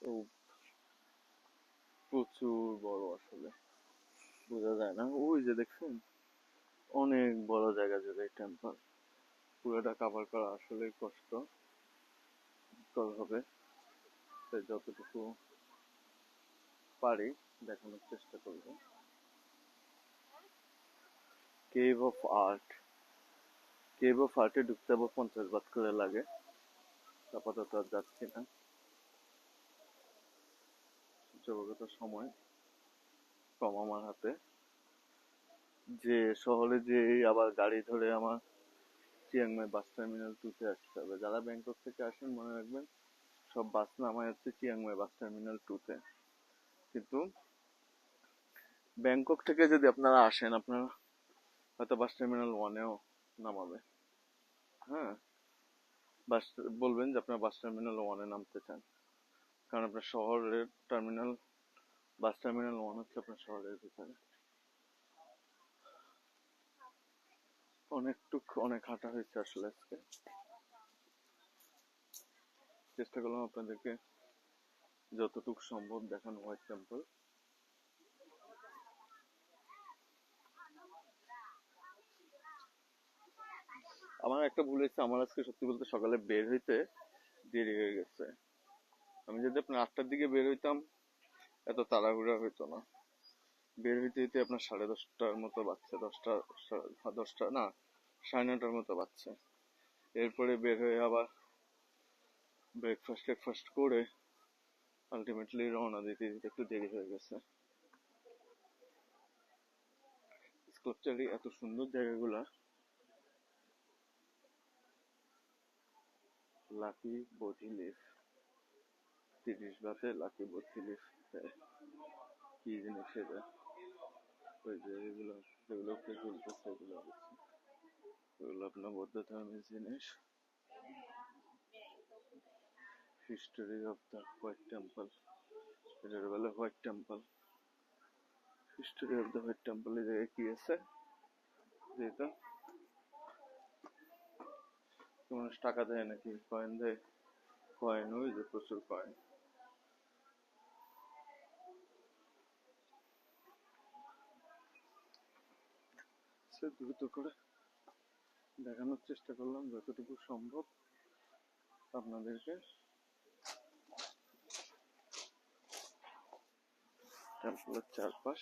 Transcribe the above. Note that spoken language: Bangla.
ও প্রচুর বড়, আসলে বোঝা যায় না। ওই যে দেখছেন, অনেক বড় জায়গা জুড়ে এই টেম্পল। পুরোটা কভার করা আসলে কষ্ট হবে, তাই যতটুকু পারি দেখানোর চেষ্টা করব। Cave of art, cave of আর্টে ঢুকতে 50 বাত করে লাগে। আপাতত আর যাচ্ছি না, যোগ্যত সময় কম আমার হাতে। যে শহরে যে আবার গাড়ি ধরে আমার চিয়াংমাই বাস টার্মিনাল 2 তে আসতে হবে। যারা ব্যাংকক থেকে আসেন মনে রাখবেন, সব বাস নামায় হচ্ছে চিয়াংমাই বাস টার্মিনাল 2 তে। কিন্তু ব্যাংকক থেকে যদি আপনারা আসেন, আপনারা হয়তো বাস টার্মিনাল 1 এও নামাবে। হ্যাঁ, বাস বলবেন যে আপনার বাস টার্মিনাল 1 এ নামতে চান, কারণ আপনার শহরের টার্মিনাল, বাস টার্মিনাল 1 হচ্ছে আপনার শহরের ভিতরে। অনেক হাঁটা হয়েছে আসলে আজকে। চেষ্টা করলাম আপনাদেরকে যতটুকু সম্ভব দেখানো হোয়াইট টেম্পল। আমার একটা ভুল হয়েছে, আমার আজকে সত্যি বলতে সকালে বের হইতে দেরি হয়ে গেছে। আমি যদি আপনার 8টার দিকে বের হইতাম, এত তাড়াহুড়া হইতো না। বের হইতে হইতে আপনার 10:30টার মতো বাজছে, 10টা না, 9:30টার মতো বাজছে। এরপরে বের হয়ে আবার ব্রেকফাস্ট করে আলটিমেটলি রওনা দিতে দিতে একটু দেরি হয়ে গেছে। স্কাল্পচারি এত সুন্দর জায়গাগুলা। লাকি বোধি লিফ, 30 বাতে লাকি বোধি লিফ কি জিনিস এটা? ওই যে এগুলো যেগুলো চলতেছে, এগুলো আপনার বৌদ্ধ ধর্মের জিনিস। History of the white temple, এটার বলে white temple. History of the white temple এর জায়গায় কি আছে, যেটা মানুষ টাকা দেয় নাকি কয়েন দেয়? কয়েন, ওই যে প্রচুর কয়েন। দ্রুত করে দেখানোর চেষ্টা করলাম যতটুকু সম্ভব আপনাদেরকে। টেম্পলের চারপাশ